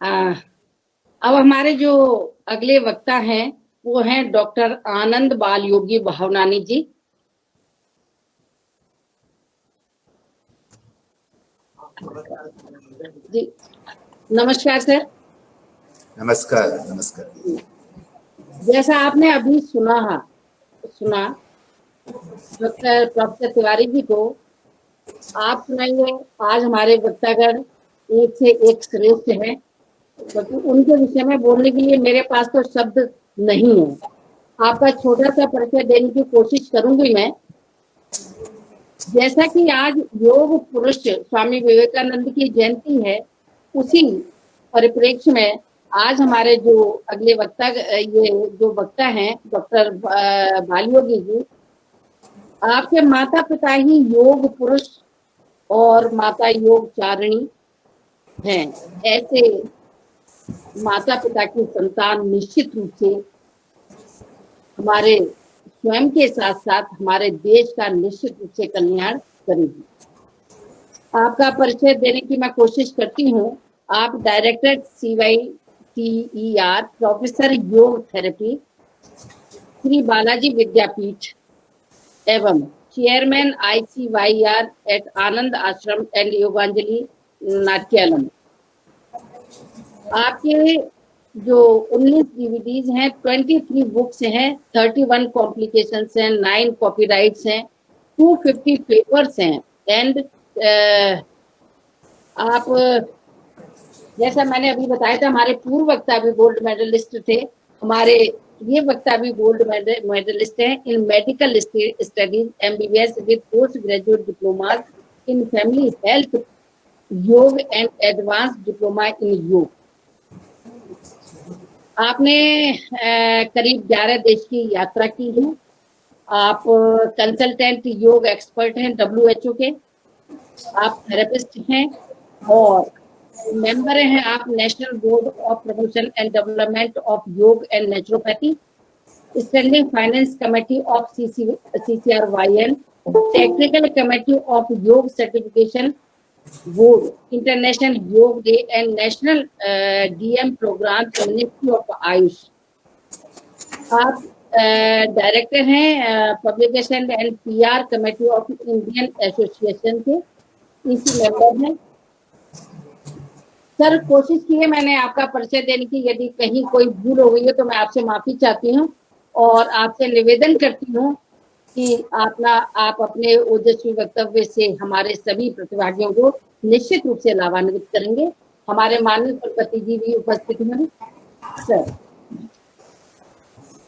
आ, अब हमारे जो अगले वक्ता हैं वो हैं डॉक्टर आनंद बालयोगी भावनानी जी। जी नमस्कार सर। नमस्कार। नमस्कार। जैसा आपने अभी सुना डॉक्टर प्रोफेसर तिवारी जी को, आप सुनाइए। आज हमारे वक्तागण एक से एक श्रेष्ठ हैं, क्योंकि उनके विषय में बोलने के लिए मेरे पास तो शब्द नहीं है। आपका छोटा सा परिचय देने की कोशिश करूंगी मैं। जैसा कि आज योग पुरुष स्वामी विवेकानंद की जयंती है, उसी परिप्रेक्ष्य में आज हमारे जो अगले वक्ता, ये जो वक्ता हैं डॉक्टर बालयोगी जी, आपके माता पिता ही योग पुरुष और माता योग चारिणी हैं। ऐसे माता पिता की संतान निश्चित रूप से हमारे स्वयं के साथ साथ हमारे देश का निश्चित रूप से कल्याण करेगी। आपका परिचय देने की मैं कोशिश करती हूँ। आप डायरेक्टर CYTER, प्रोफेसर योग थेरेपी, श्री बालाजी विद्यापीठ एवं चेयरमैन ICYR एट आनंद आश्रम एंड योगांजलि नाट्यालम। आपके जो 19 DVDs हैं, 23 बुक्स हैं, 31 कॉम्प्लिकेशंस हैं, 9 कॉपीराइट्स हैं, 250 पेपर्स हैं। एंड आप, जैसा मैंने अभी बताया था, हमारे पूर्व वक्ता भी गोल्ड मेडलिस्ट थे, हमारे ये वक्ता भी गोल्ड मेडलिस्ट हैं इन medical studies, MBBS with post graduate diplomas in family health, योग एंड एडवांस डिप्लोमा इन योग। आपने करीब 11 देश की यात्रा की है। आप कंसल्टेंट योग एक्सपर्ट हैं WHO के, आप थेरेपिस्ट हैं और मेंबर हैं आप national board of promotion and development of yoga and naturopathy, standing finance committee of CCRYN, technical committee of yoga certification board, international yoga day and national DM programme ministry of AYUSH. आप director हैं publication and PR committee of Indian association के, इसी member हैं। Sir, कोशिश की है मैंने आपका परिचय देने की, यदि कहीं कोई भूल हो गई है तो मैं आपसे माफी चाहती हूँ और आपसे निवेदन करती हूँ कि आप अपने ओजस्वी वक्तव्य से हमारे सभी प्रतिभागियों को निश्चित रूप से लाभान्वित करेंगे। हमारे माननीय कुलपति जी भी उपस्थित हैं। सर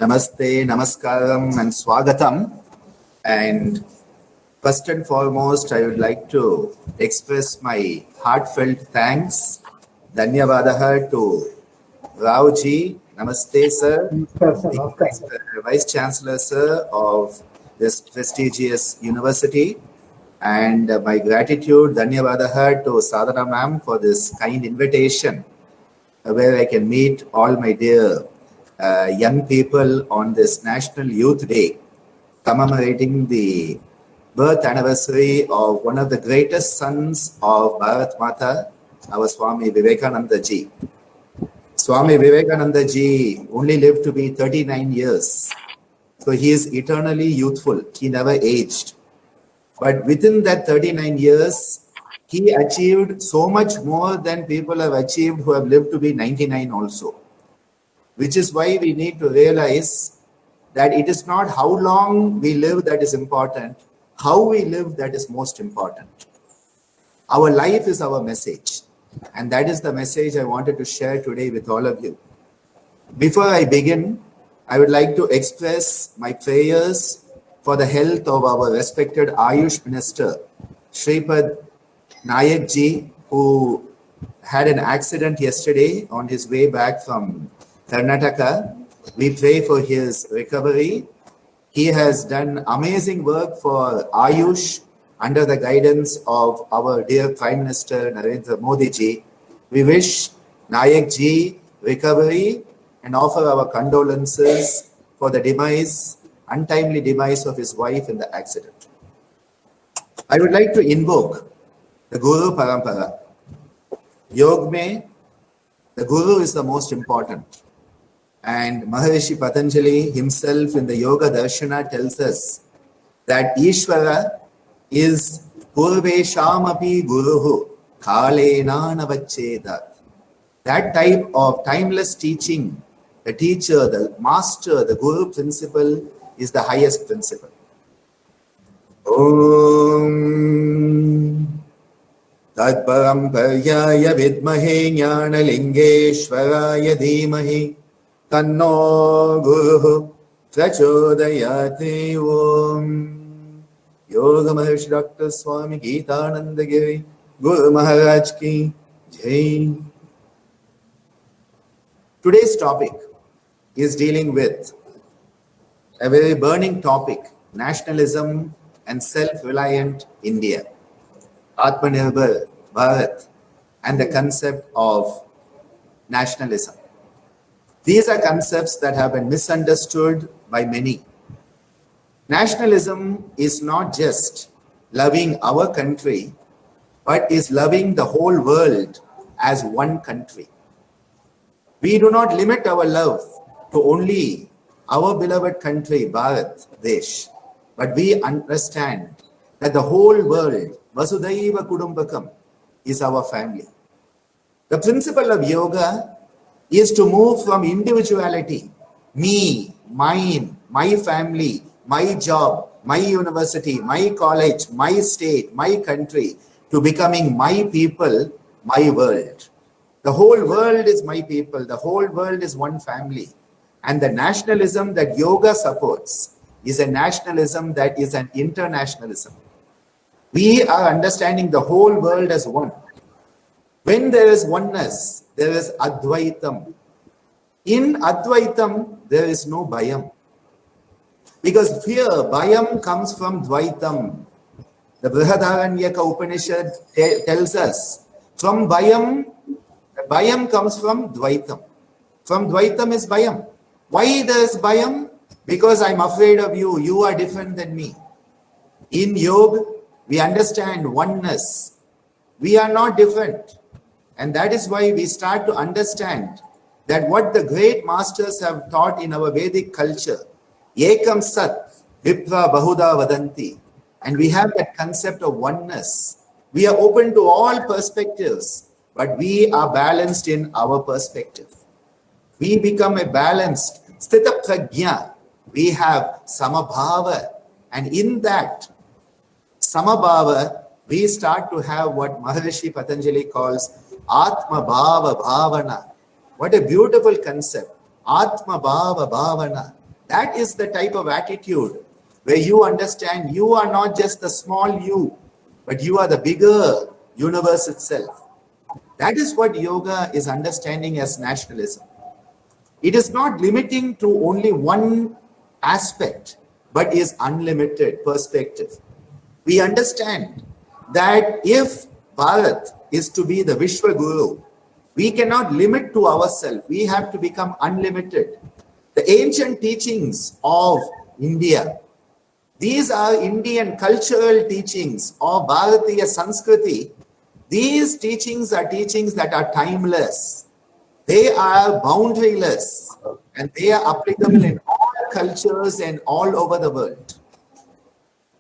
नमस्ते, नमस्कारम and swagatam. And first and foremost, I would like to express my heartfelt thanks. Dhanyavadaha to Rao ji. Namaste, sir. The Vice Chancellor, sir, of this prestigious university. And my gratitude, Dhanyavadaha to Sadhana ma'am for this kind invitation where I can meet all my dear young people on this National Youth Day, commemorating the birth anniversary of one of the greatest sons of Bharat Mata, our Swami Vivekananda ji. Swami Vivekananda ji only lived to be 39 years. So he is eternally youthful. He never aged. But within that 39 years, he achieved so much more than people have achieved who have lived to be 99 also. Which is why we need to realize that it is not how long we live that is important, how we live that is most important. Our life is our message, and that is the message I wanted to share today with all of you. Before I begin, I would like to express my prayers for the health of our respected Ayush Minister, Shripad Nayak ji, who had an accident yesterday on his way back from Karnataka. We pray for his recovery. He has done amazing work for Ayush under the guidance of our dear Prime Minister Narendra Modi ji. We wish Nayak ji recovery and offer our condolences for the untimely demise of his wife in the accident. I would like to invoke the Guru Parampara. योग में The Guru is the most important. And Maharishi Patanjali himself in the Yoga Darshana tells us that Ishvara is Purveshamapi Guruhu Kalena Navacheda. That type of timeless teaching, the teacher, the master, the Guru principle is the highest principle. Om Tatparam Paryaya Vidmahe Jnanalingeshwaraya Dhimahi Tanno Guru Prachodayate. Om Yoga Maharishi Dr. Swami Geetananda Giri Guru Maharaj Ki Jai. Today's topic is dealing with a very burning topic, nationalism and self-reliant India, Atmanirbhar Bharat, and the concept of nationalism. These are concepts that have been misunderstood by many. Nationalism is not just loving our country, but is loving the whole world as one country. We do not limit our love to only our beloved country, Bharat Desh, but we understand that the whole world, Vasudhaiva Kudumbakam, is our family. The principle of yoga is to move from individuality, me, mine, my family, my job, my university, my college, my state, my country, to becoming my people, my world. The whole world is my people. The whole world is one family. And the nationalism that yoga supports is a nationalism that is an internationalism. We are understanding the whole world as one. When there is oneness, there is Advaitam. In Advaitam, there is no Bhayam. Because fear, Bhayam comes from Dvaitam. The Brihadaranyaka Upanishad tells us, from Bhayam, Bhayam comes from Dvaitam. From Dvaitam is Bhayam. Why there is Bhayam? Because I'm afraid of you. You are different than me. In yoga, we understand oneness. We are not different. And that is why we start to understand that what the great masters have taught in our Vedic culture, Ekam Sat, Vipra Bahuda Vadanti. And we have that concept of oneness. We are open to all perspectives, but we are balanced in our perspective. We become a balanced Sthita Prajna. We have Samabhava. And in that Samabhava, we start to have what Maharishi Patanjali calls Atma Bhava Bhavana. What a beautiful concept. Atma Bhava Bhavana. That is the type of attitude where you understand you are not just the small you, but you are the bigger universe itself. That is what yoga is understanding as nationalism. It is not limiting to only one aspect, but is unlimited perspective. We understand that if Bharat is to be the Vishwa Guru, we cannot limit to ourselves. We have to become unlimited. The ancient teachings of India, these are Indian cultural teachings of Bharatiya Sanskriti. These teachings are teachings that are timeless. They are boundaryless, and they are applicable in all cultures and all over the world.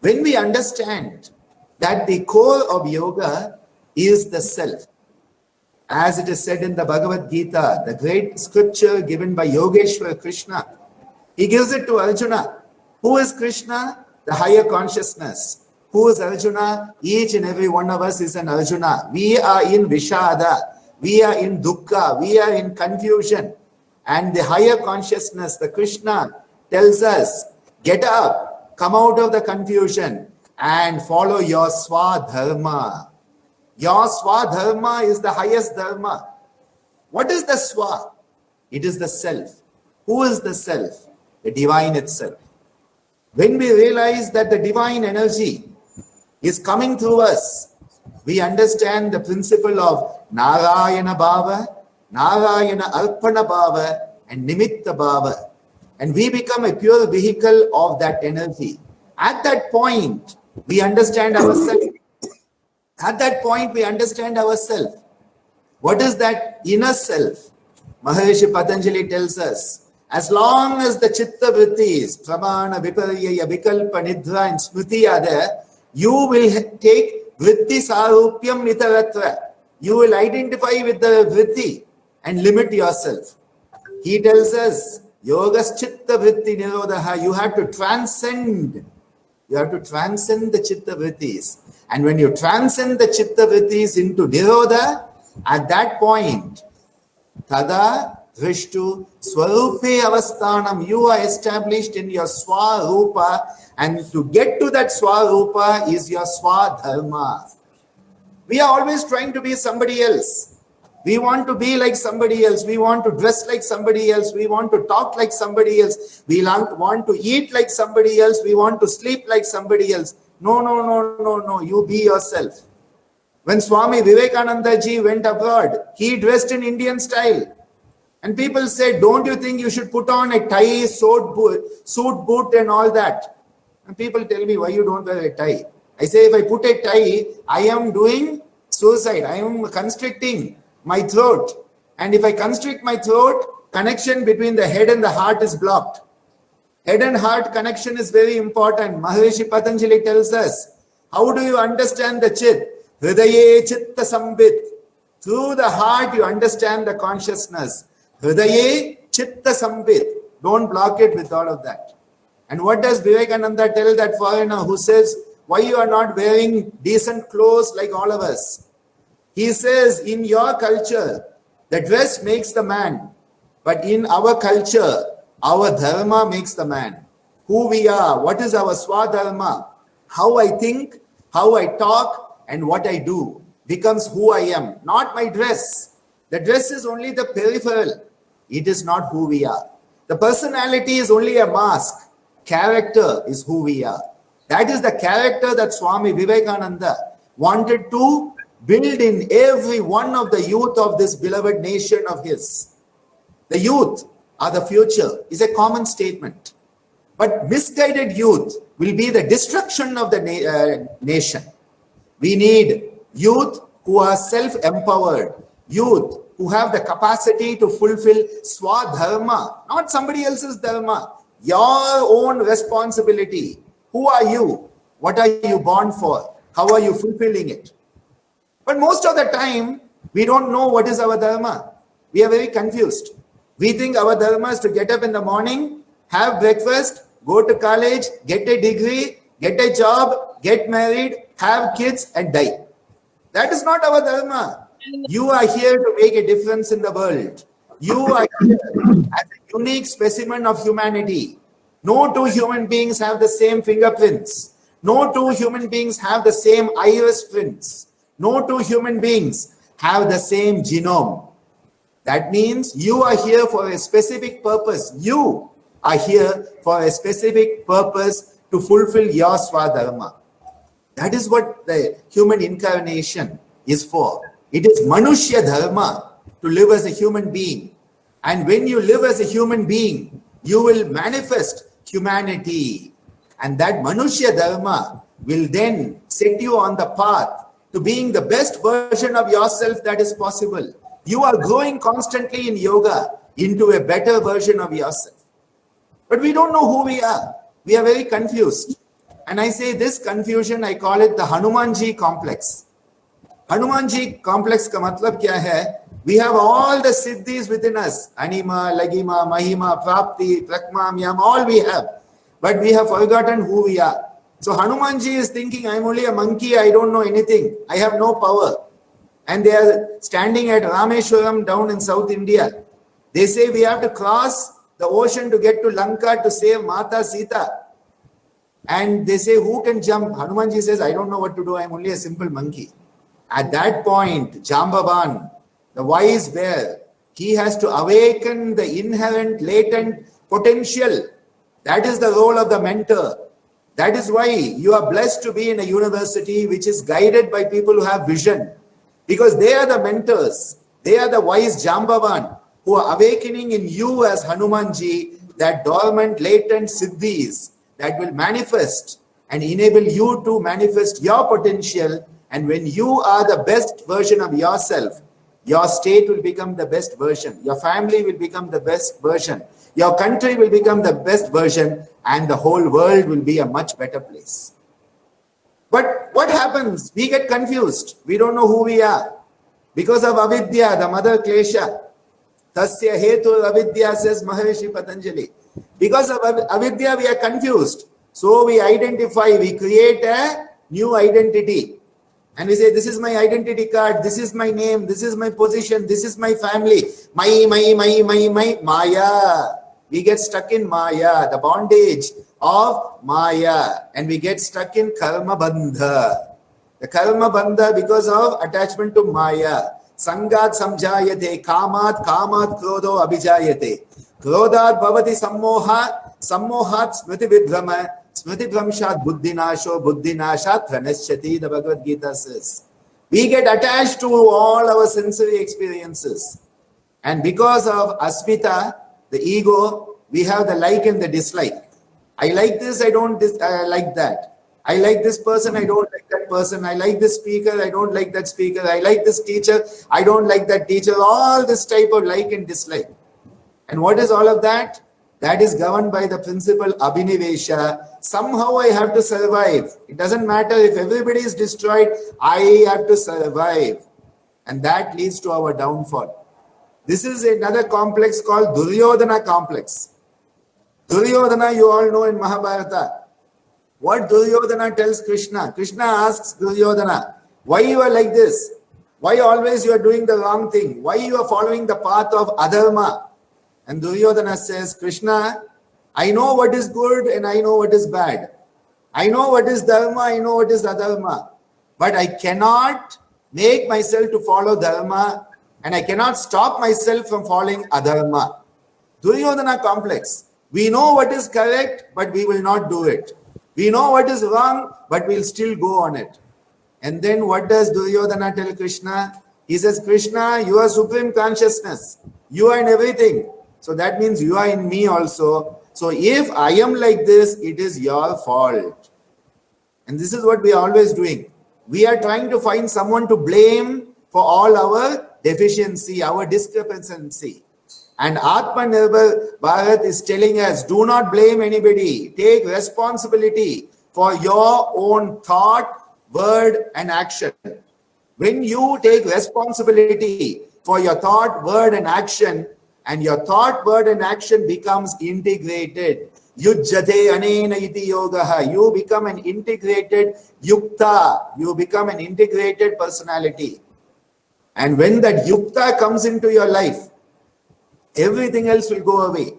When we understand that the core of yoga is the self, as it is said in the Bhagavad Gita, the great scripture given by Yogeshwar Krishna, he gives it to Arjuna. Who is Krishna? The higher consciousness. Who is Arjuna? Each and every one of us is an Arjuna. We are in Vishada. We are in Dukkha. We are in confusion. And the higher consciousness, the Krishna, tells us, get up, come out of the confusion and follow your Swadharma. Your Swadharma is the highest dharma. What is the Swa? It is the self. Who is the self? The divine itself. When we realize that the divine energy is coming through us, we understand the principle of Narayana Bhava, Narayana Arpana Bhava, and Nimitta Bhava. And we become a pure vehicle of that energy. At that point, we understand ourselves. At that point, we understand ourselves. What is that inner self? Maharishi Patanjali tells us, as long as the chitta vrittis, pramana, viparya, vikalpa, nidra and smriti are there, you will take vritti sarupyam itaratra. You will identify with the vritti and limit yourself. He tells us, yogas chitta vritti nirodha, you have to transcend. You have to transcend the chitta vrittis. And when you transcend the chitta vrittis into nirodha, at that point, tada drishtu swarupe avasthanam, you are established in your swarupa, and to get to that swarupa is your swadharma. We are always trying to be somebody else. We want to be like somebody else. We want to dress like somebody else. We want to talk like somebody else. We want to eat like somebody else. We want to sleep like somebody else. No. You be yourself. When Swami Vivekananda ji went abroad, he dressed in Indian style. And people said, don't you think you should put on a tie, suit boot and all that? And people tell me, why you don't wear a tie? I say, if I put a tie, I am doing suicide. I am constricting my throat. And if I constrict my throat, connection between the head and the heart is blocked. Head and heart connection is very important. Maharishi Patanjali tells us, how do you understand the chit? Hridaye chitta sambit. Through the heart, you understand the consciousness. Hridaye chitta sambit. Don't block it with all of that. And what does Vivekananda tell that foreigner who says, why you are not wearing decent clothes like all of us? He says, in your culture, the dress makes the man. But in our culture, our dharma makes the man. Who we are, what is our swadharma, how I think, how I talk, and what I do becomes who I am, not my dress. The dress is only the peripheral. It is not who we are. The personality is only a mask. Character is who we are. That is the character that Swami Vivekananda wanted to build in every one of the youth of this beloved nation of his. The youth are the future is a common statement. But misguided youth will be the destruction of the nation. We need youth who are self-empowered, youth who have the capacity to fulfill swadharma, not somebody else's dharma, your own responsibility. Who are you? What are you born for? How are you fulfilling it? But most of the time, we don't know what is our dharma. We are very confused. We think our dharma is to get up in the morning, have breakfast, go to college, get a degree, get a job, get married, have kids and die. That is not our dharma. You are here to make a difference in the world. You are here as a unique specimen of humanity. No two human beings have the same fingerprints. No two human beings have the same iris prints. No two human beings have the same genome. That means you are here for a specific purpose. You are here for a specific purpose to fulfill your swadharma. That is what the human incarnation is for. It is Manushya Dharma to live as a human being. And when you live as a human being, you will manifest humanity. And that Manushya Dharma will then set you on the path to being the best version of yourself that is possible. You are growing constantly in yoga into a better version of yourself. But we don't know who we are. We are very confused. And I say this confusion, I call it the Hanumanji complex. Hanumanji complex ka matlab kya hai? We have all the siddhis within us. Anima, Lagima, Mahima, Prapti, Prakma, Myam, all we have. But we have forgotten who we are. So Hanumanji is thinking, I'm only a monkey, I don't know anything. I have no power. And they are standing at Rameshwaram down in South India. They say we have to cross the ocean to get to Lanka to save Mata Sita. And they say, who can jump? Hanumanji says, I don't know what to do. I'm only a simple monkey. At that point, Jambavan, the wise bear, he has to awaken the inherent, latent potential. That is the role of the mentor. That is why you are blessed to be in a university which is guided by people who have vision. Because they are the mentors. They are the wise Jambavan who are awakening in you as Hanumanji that dormant, latent siddhis that will manifest and enable you to manifest your potential. And when you are the best version of yourself, your state will become the best version. Your family will become the best version. Your country will become the best version, and the whole world will be a much better place. But what happens? We get confused. We don't know who we are. Because of avidya, the mother klesha. Tasya hetu avidya, says Maharishi Patanjali. Because of avidya, we are confused. So we identify, we create a new identity. And we say, this is my identity card, this is my name, this is my position, this is my family. My, Maya. We get stuck in Maya, the bondage of Maya. And we get stuck in karma bandha. The karma bandha because of attachment to Maya. Sangat samjayate, kamat krodo abhijayate. Krodat bhavati sammoha, sammohat smriti vidhrama, smriti dvamshat buddhinashat pranashyati, the Bhagavad Gita says. We get attached to all our sensory experiences. And because of asmita, the ego, we have the like and the dislike. I like this, I don't like that. I like this person, I don't like that person. I like this speaker, I don't like that speaker. I like this teacher, I don't like that teacher. All this type of like and dislike. And what is all of that? That is governed by the principle abhinivesha. Somehow I have to survive. It doesn't matter if everybody is destroyed, I have to survive. And that leads to our downfall. This is another complex called Duryodhana complex. Duryodhana, you all know in Mahabharata. What Duryodhana tells Krishna? Krishna asks Duryodhana, why you are like this? Why always you are doing the wrong thing? Why you are following the path of adharma? And Duryodhana says, Krishna, I know what is good and I know what is bad. I know what is dharma, I know what is adharma. But I cannot make myself to follow dharma, and I cannot stop myself from following adharma. Duryodhana complex. We know what is correct, but we will not do it. We know what is wrong, but we'll still go on it. And then what does Duryodhana tell Krishna? He says, Krishna, you are supreme consciousness. You are in everything. So that means you are in me also. So if I am like this, it is your fault. And this is what we are always doing. We are trying to find someone to blame for all our deficiency, our discrepancy. And Atmanirbhar Bharat is telling us, do not blame anybody. Take responsibility for your own thought, word, and action. When you take responsibility for your thought, word, and action, and your thought, word, and action becomes integrated, yujjate anena iti yogaha, you become an integrated yukta, you become an integrated personality. And when that yukta comes into your life, everything else will go away.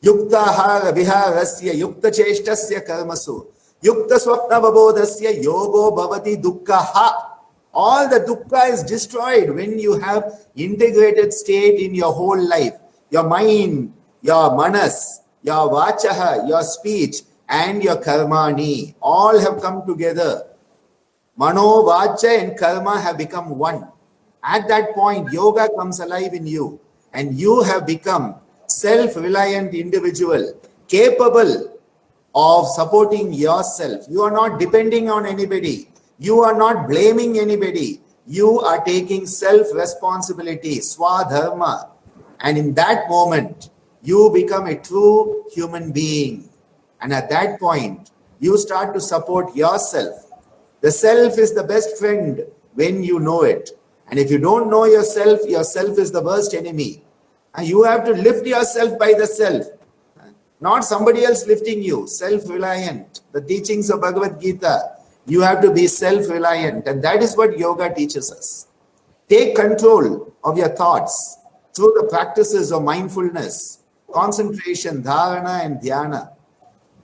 Yukta hara viharasya yukta cheshtasya karmasu yukta swapna vabodhasya yogo bhavati dukkha. All the dukkha is destroyed when you have integrated state in your whole life. Your mind, your manas, your vachaha, your speech, and your karmani all have come together. Mano, vacha, and karma have become one. At that point, yoga comes alive in you. And you have become self-reliant individual, capable of supporting yourself. You are not depending on anybody. You are not blaming anybody. You are taking self-responsibility, swadharma. And in that moment, you become a true human being. And at that point, you start to support yourself. The self is the best friend when you know it. And if you don't know yourself is the worst enemy. And you have to lift yourself by the self. Not somebody else lifting you. Self-reliant. The teachings of Bhagavad Gita. You have to be self-reliant. And that is what yoga teaches us. Take control of your thoughts through the practices of mindfulness, concentration, dharana, and dhyana.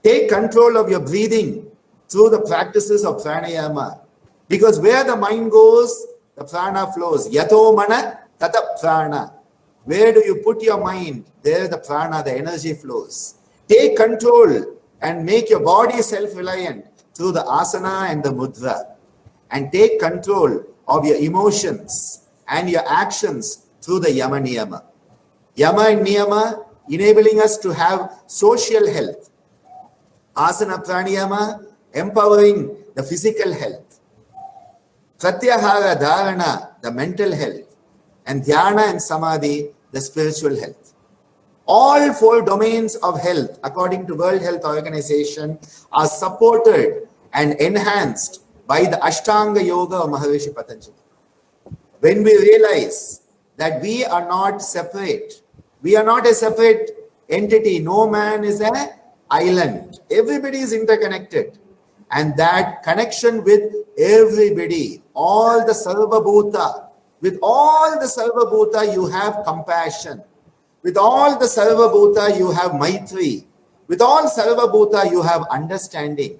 Take control of your breathing through the practices of pranayama. Because where the mind goes, the prana flows. Yato mana tata prana. Where do you put your mind? There the prana, the energy flows. Take control and make your body self-reliant through the asana and the mudra. And take control of your emotions and your actions through the yama niyama. Yama and niyama enabling us to have social health. Asana pranayama empowering the physical health. Pratyahara dharana, the mental health. and dhyana and samadhi, the spiritual health. All 4 domains of health, according to World Health Organization, are supported and enhanced by the Ashtanga Yoga of Maharishi Patanjali. When we realize that we are not separate, we are not a separate entity, no man is an island, everybody is interconnected, and that connection with everybody, all the Sarva Bhuta, with all the Sarva Bhuta you have compassion, with all the Sarva Bhuta you have Maitri, with all Sarva Bhuta you have understanding.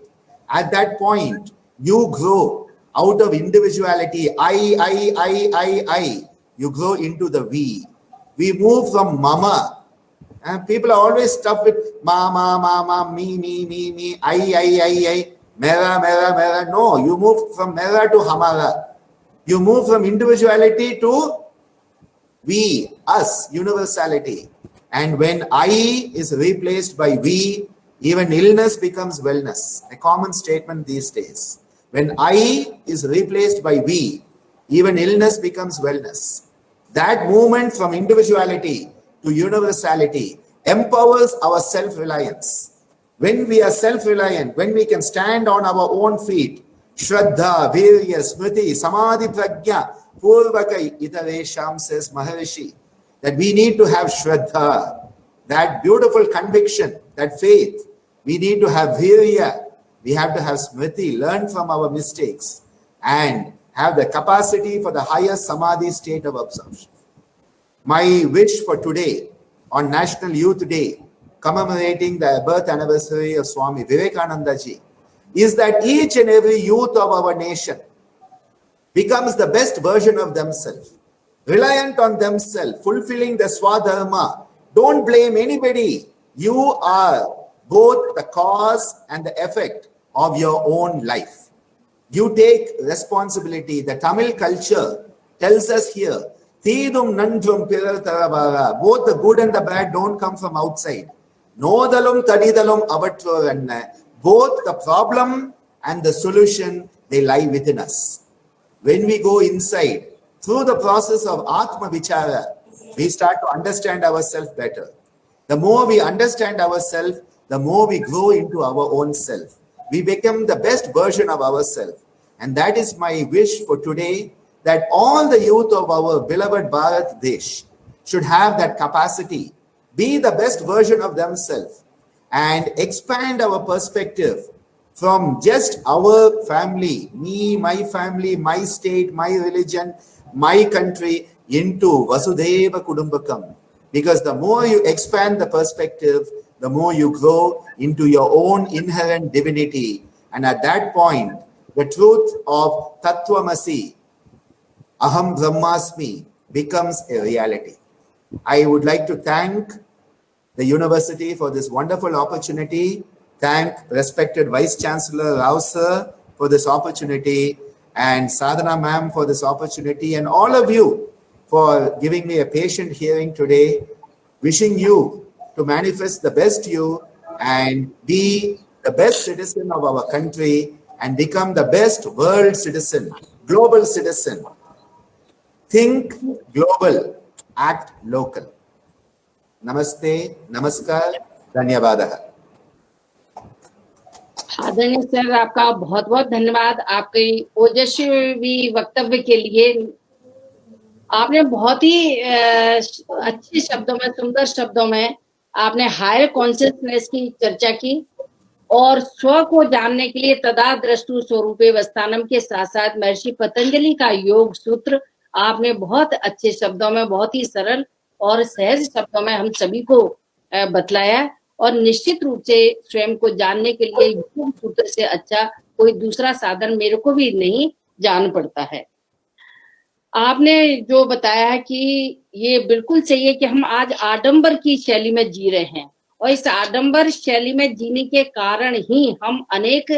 At that point, you grow out of individuality, I. You grow into the we. We move from mama. And people are always stuck with ma, me, I, mera. No, you move from mera to hamara. You move from individuality to we, us, universality. And when I is replaced by we, even illness becomes wellness. A common statement these days. When I is replaced by we, even illness becomes wellness. That movement from individuality to universality empowers our self-reliance. When we are self-reliant, when we can stand on our own feet, Shraddha, Virya, Smriti, Samadhi, Prajna, Purvaka Itaresham, says Maharishi, that we need to have Shraddha, that beautiful conviction, that faith. We need to have Virya, we have to have Smriti, learn from our mistakes, and have the capacity for the higher Samadhi state of absorption. My wish for today, on National Youth Day, commemorating the birth anniversary of Swami Vivekananda ji, is that each and every youth of our nation becomes the best version of themselves, reliant on themselves, fulfilling the Swadharma. Don't blame anybody. You are both the cause and the effect of your own life. You take responsibility. The Tamil culture tells us here, Thidum nandrum pirar tarabara. Both the good and the bad don't come from outside. Nodalum tadidalum avatvaranna. Both the problem and the solution, they lie within us. When we go inside, through the process of Atma Vichara, we start to understand ourselves better. The more we understand ourselves, the more we grow into our own self. We become the best version of ourselves. And that is my wish for today, that all the youth of our beloved Bharat Desh should have that capacity, be the best version of themselves, and expand our perspective from just our family, me, my state, my religion, my country, into Vasudhaiva Kudumbakam. Because the more you expand the perspective, the more you grow into your own inherent divinity. And at that point, the truth of Tattvamasi, Aham Brahmasmi, becomes a reality. I would like to thank the university for this wonderful opportunity. Thank respected Vice Chancellor Rao sir for this opportunity, and Sadhana ma'am for this opportunity, and all of you for giving me a patient hearing today. Wishing you to manifest the best you and be the best citizen of our country and become the best world citizen, global citizen. Think global, act local. Namaste, namaskar, dhanyavadah. आदरणीय sir, आपका बहुत बहुत धन्यवाद आपके ओजस्वी वक्तव्य के लिए। आपने बहुत ही अच्छे शब्दों में, सुंदर शब्दों में आपने हायर कॉन्शियसनेस की चर्चा की और स्व को जानने के लिए तदा दृष्टु स्वरूपे वस्थानम के साथ साथ महर्षि पतंजलि का योग सूत्र आपने बहुत अच्छे शब्दों में, बहुत ही सरल और सहज शब्दों में हम सभी को बतलाया। और निश्चित रूप से स्वयं को जानने के लिए योग सूत्र से अच्छा कोई दूसरा साधन मेरे को भी नहीं जान पड़ता है। आपने जो बताया है कि ये बिल्कुल सही है कि हम आज आडंबर की शैली में जी रहे हैं और इस आडंबर शैली में जीने के कारण ही हम अनेक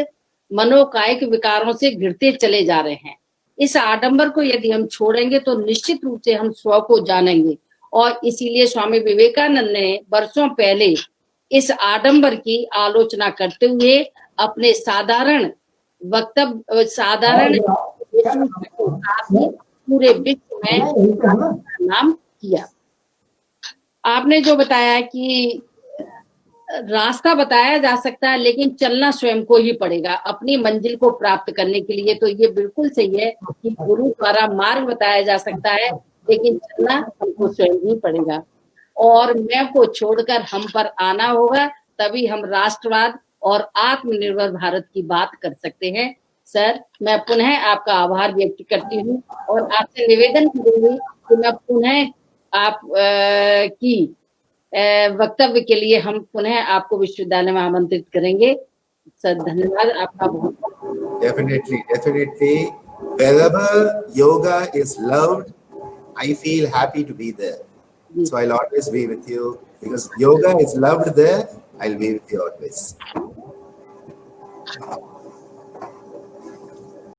मनोकायिक विकारों से घिरते चले जा रहे हैं। इस आडंबर को यदि हम छोड़ेंगे तो निश्चित रूप से हम स्व को जानेंगे और इसीलिए स्वामी विवेकानंद ने वर्षों पहले इस आडंबर की आलोचना करते हुए अपने साधारण वक्तव्य, साधारण पूरे विश्व में नाम किया। आपने जो बताया कि रास्ता बताया जा सकता है, लेकिन चलना स्वयं को ही पड़ेगा अपनी मंजिल को प्राप्त करने के लिए। तो ये बिल्कुल सही है कि गुरु द्वारा मार्ग बताया जा सकता है, लेकिन चलना हमको स्वयं ही पड़ेगा। और मैं को छोड़कर हम पर आना होगा, तभी हम राष्ट्रवाद और आत्मनिर्भर भारत की बात कर सकते हैं। सर, मैं पुनः आपका आभार व्यक्त करती हूँ और आपसे निवेदन करूंगी कि मैं पुनः आप की वक्तव्य के लिए हम पुनः आपको विश्वविद्यालय में आमंत्रित करेंगे। सर, धन्यवाद आपका बहुत। Definitely. Wherever yoga is loved, I feel happy to be there. So I'll always be with you because yoga is loved there. I'll be with you always.